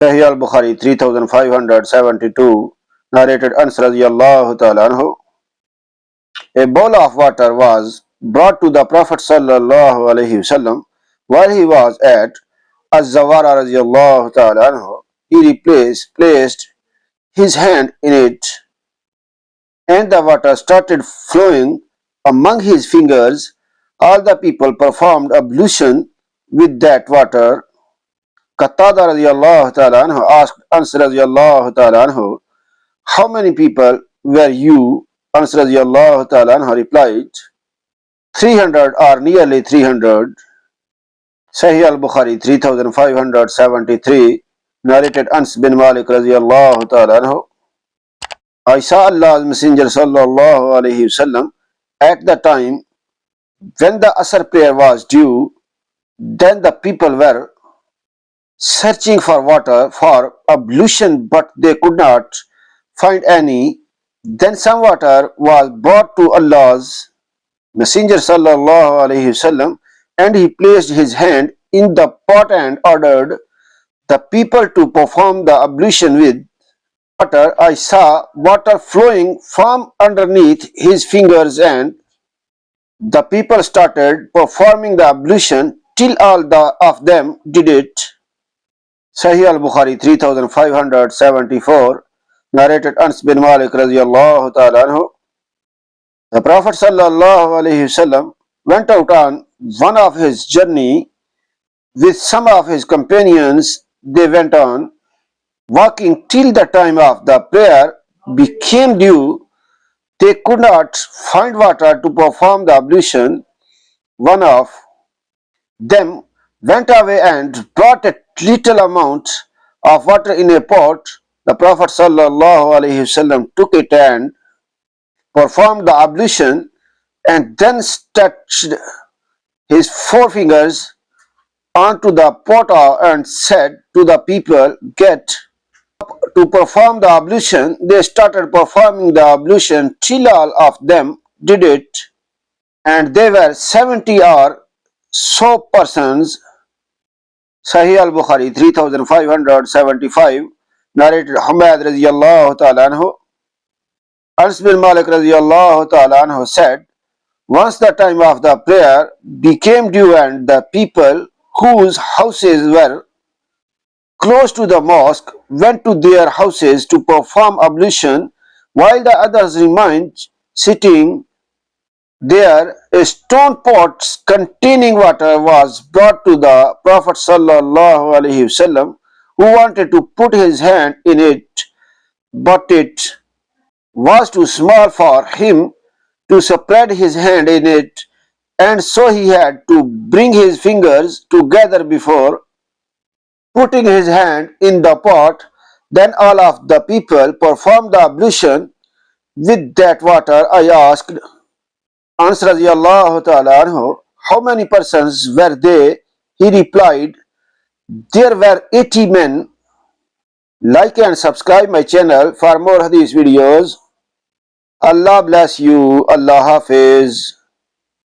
Sahih Al-Bukhari 3572 narrated Anas radiyallahu ta'ala anhu. A bowl of water was brought to the Prophet sallallaho alaihi wasallam while he was at Az-Zawara radiyallahu ta'ala anhu. He placed his hand in it and the water started flowing among his fingers. All the people performed ablution with that water. Qatada radiyallahu ta'ala anhu asked Anas radiyallahu ta'ala anhu, how many people were you? Anas radiyallahu ta'ala anhu replied, 300 or nearly 300. Sahih Al-Bukhari 3573 narrated Anas bin Malik radiyallahu ta'ala anhu. I saw Allah's Messenger sallallaho alaihi wasallam at the time when the Asr prayer was due. Then the people were searching for water for ablution, but they could not find any. Then some water was brought to Allah's Messenger sallallahu alaihi wasallam, and he placed his hand in the pot and ordered the people to perform the ablution with water. I saw water flowing from underneath his fingers, and the people started performing the ablution till all of them did it. Sahih Al-Bukhari 3574 narrated Anas bin Malik radiyallahu ta'ala anhu. The Prophet sallallahu alaihi wasallam went out on one of his journey with some of his companions. They went on walking till the time of the prayer became due. They could not find water to perform the ablution. One of them went away and brought a little amount of water in a pot. The Prophet sallallahu alaihi wasallam took it and performed the ablution, and then touched his forefingers onto the pot and said to the people, get up to perform the ablution. They started performing the ablution till all of them did it, and they were 70 or so persons. Sahih Al-Bukhari 3575 narrated Hamad radiyallahu ta'ala anhu. Anas bin Malik radiyallahu ta'ala anhu said, once the time of the prayer became due and the people whose houses were close to the mosque went to their houses to perform ablution, while the others remained sitting there, a stone pot containing water was brought to the Prophet sallallahu alaihi wasallam, who wanted to put his hand in it, but it was too small for him to spread his hand in it, and so he had to bring his fingers together before putting his hand in the pot. Then all of the people performed the ablution with that water. I asked Anas radiyallahu ta'ala anhu, how many persons were they? He replied, there were 80 men. Like and subscribe my channel for more hadith videos. Allah bless you. Allah Hafiz.